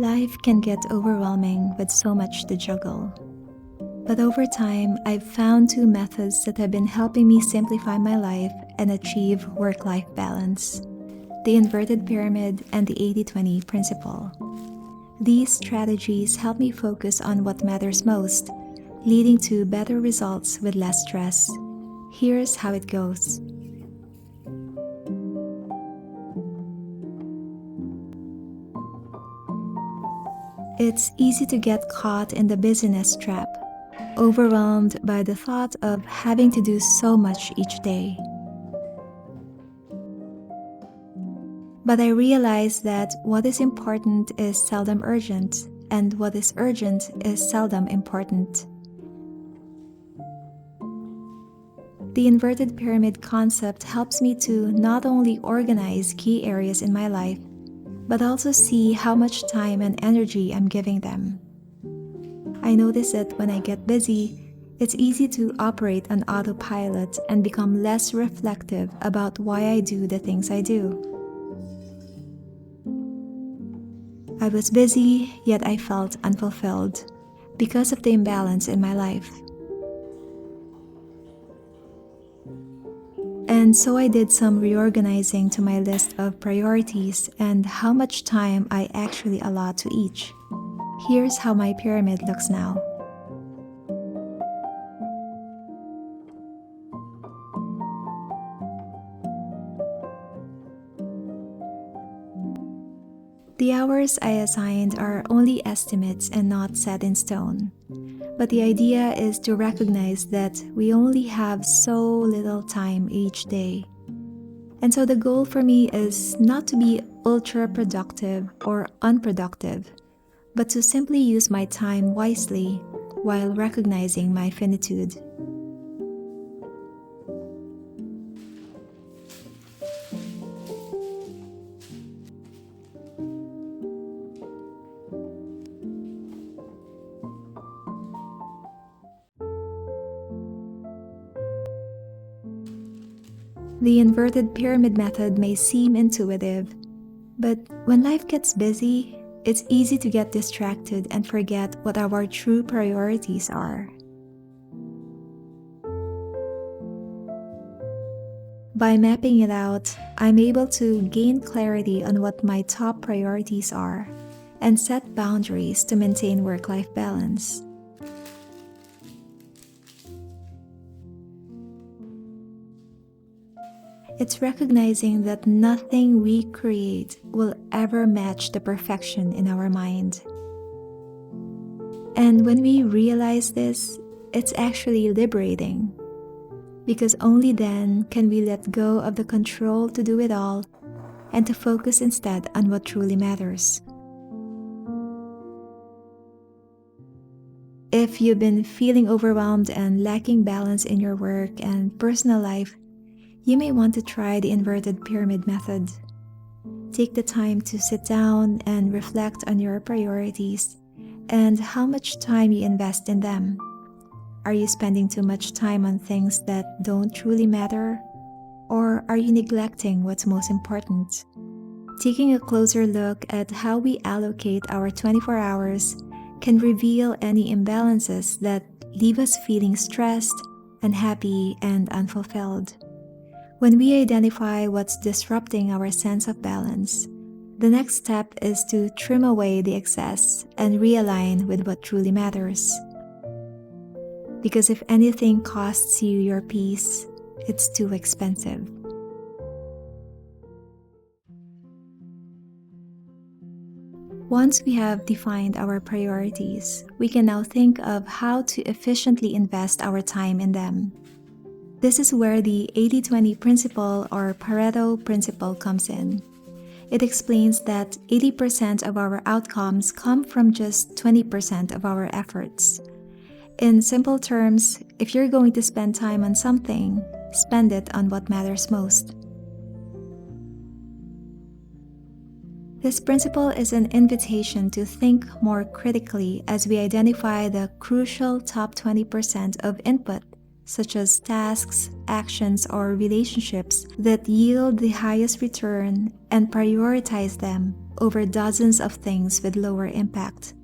Life can get overwhelming with so much to juggle. But over time, I've found two methods that have been helping me simplify my life and achieve work-life balance: the inverted pyramid and the 80-20 principle. These strategies help me focus on what matters most, leading to better results with less stress. Here's how it goes. It's easy to get caught in the busyness trap, overwhelmed by the thought of having to do so much each day. But I realize that what is important is seldom urgent, and what is urgent is seldom important. The inverted pyramid concept helps me to not only organize key areas in my life, but also see how much time and energy I'm giving them. I notice that when I get busy, it's easy to operate on autopilot and become less reflective about why I do the things I do. I was busy, yet I felt unfulfilled because of the imbalance in my life. And so I did some reorganizing to my list of priorities and how much time I actually allot to each. Here's how my pyramid looks now. The hours I assigned are only estimates and not set in stone. But the idea is to recognize that we only have so little time each day. And so the goal for me is not to be ultra productive or unproductive, but to simply use my time wisely while recognizing my finitude. The inverted pyramid method may seem intuitive, but when life gets busy, it's easy to get distracted and forget what our true priorities are. By mapping it out, I'm able to gain clarity on what my top priorities are and set boundaries to maintain work-life balance. It's recognizing that nothing we create will ever match the perfection in our mind. And when we realize this, it's actually liberating, because only then can we let go of the control to do it all and to focus instead on what truly matters. If you've been feeling overwhelmed and lacking balance in your work and personal life, you may want to try the inverted pyramid method. Take the time to sit down and reflect on your priorities and how much time you invest in them. Are you spending too much time on things that don't truly matter? Or are you neglecting what's most important? Taking a closer look at how we allocate our 24 hours can reveal any imbalances that leave us feeling stressed, unhappy, and unfulfilled. When we identify what's disrupting our sense of balance, the next step is to trim away the excess and realign with what truly matters. Because if anything costs you your peace, it's too expensive. Once we have defined our priorities, we can now think of how to efficiently invest our time in them. This is where the 80-20 principle or Pareto principle comes in. It explains that 80% of our outcomes come from just 20% of our efforts. In simple terms, if you're going to spend time on something, spend it on what matters most. This principle is an invitation to think more critically as we identify the crucial top 20% of input, such as tasks, actions, or relationships that yield the highest return, and prioritize them over dozens of things with lower impact.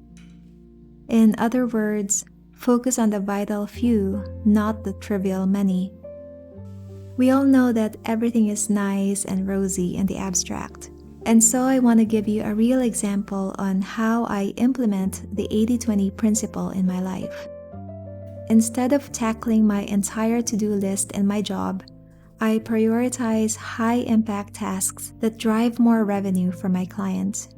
In other words, focus on the vital few, not the trivial many. We all know that everything is nice and rosy in the abstract. And so I want to give you a real example on how I implement the 80-20 principle in my life. Instead of tackling my entire to-do list in my job, I prioritize high-impact tasks that drive more revenue for my clients.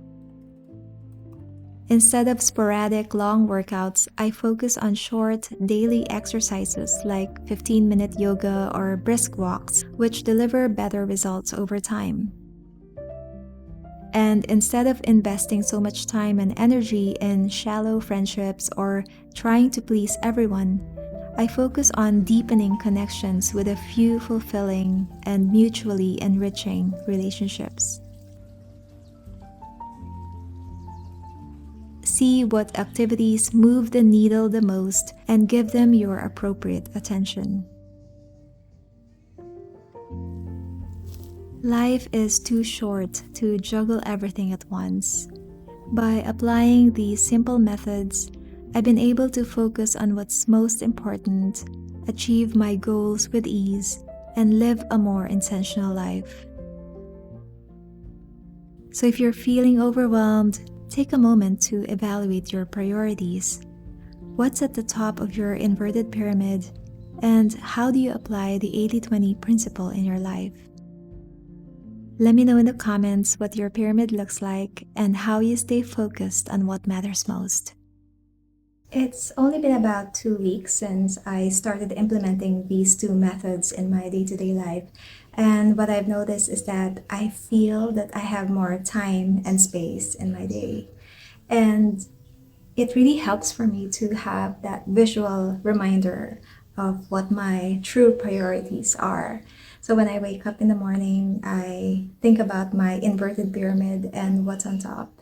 Instead of sporadic long workouts, I focus on short, daily exercises like 15-minute yoga or brisk walks, which deliver better results over time. And instead of investing so much time and energy in shallow friendships or trying to please everyone, I focus on deepening connections with a few fulfilling and mutually enriching relationships. See what activities move the needle the most and give them your appropriate attention. Life is too short to juggle everything at once. By applying these simple methods, I've been able to focus on what's most important, achieve my goals with ease, and live a more intentional life. So if you're feeling overwhelmed, take a moment to evaluate your priorities. What's at the top of your inverted pyramid, and how do you apply the 80-20 principle in your life? Let me know in the comments what your pyramid looks like and how you stay focused on what matters most. It's only been about 2 weeks since I started implementing these two methods in my day-to-day life. And what I've noticed is that I feel that I have more time and space in my day. And it really helps for me to have that visual reminder of what my true priorities are. So when I wake up in the morning, I think about my inverted pyramid and what's on top.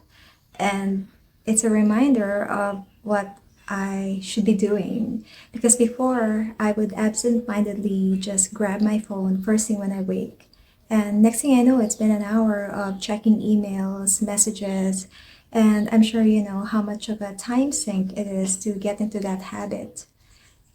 And it's a reminder of what I should be doing. Because before, I would absent-mindedly just grab my phone first thing when I wake. And next thing I know, it's been an hour of checking emails, messages, and I'm sure you know how much of a time sink it is to get into that habit.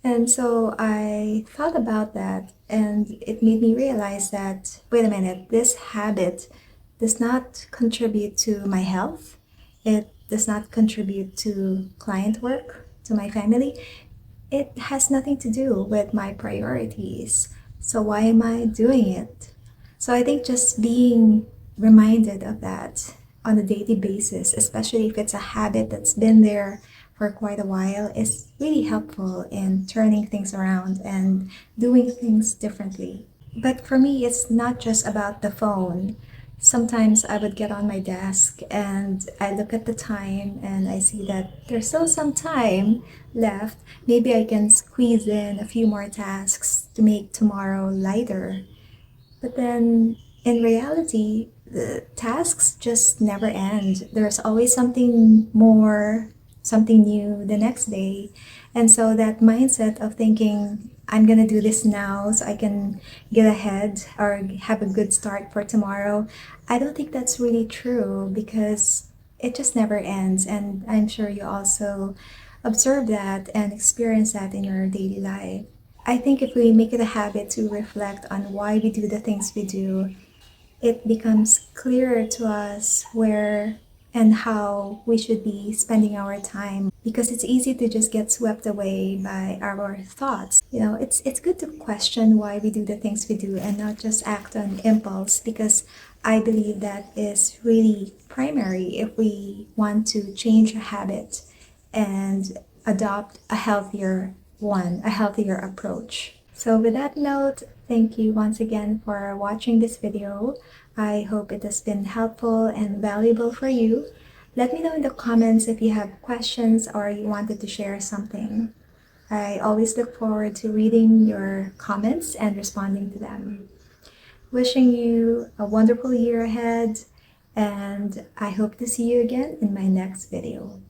And so I thought about that, and it made me realize that, wait a minute, this habit does not contribute to my health. It does not contribute to client work, to my family. It has nothing to do with my priorities. So why am I doing it? So I think just being reminded of that on a daily basis, especially if it's a habit that's been there for quite a while, is really helpful in turning things around and doing things differently. But for me, it's not just about the phone. Sometimes I would get on my desk and I look at the time and I see that there's still some time left. Maybe I can squeeze in a few more tasks to make tomorrow lighter. But then in reality, the tasks just never end. There's always something more, something new the next day. And so that mindset of thinking, I'm gonna do this now so I can get ahead or have a good start for tomorrow, I don't think that's really true because it just never ends. And I'm sure you also observe that and experience that in your daily life. I think if we make it a habit to reflect on why we do the things we do, it becomes clearer to us where and how we should be spending our time, because it's easy to just get swept away by our thoughts. You know, it's good to question why we do the things we do and not just act on impulse, because I believe that is really primary if we want to change a habit and adopt a healthier one, a healthier approach. So with that note, thank you once again for watching this video. I hope it has been helpful and valuable for you. Let me know in the comments if you have questions or you wanted to share something. I always look forward to reading your comments and responding to them. Wishing you a wonderful year ahead, and I hope to see you again in my next video.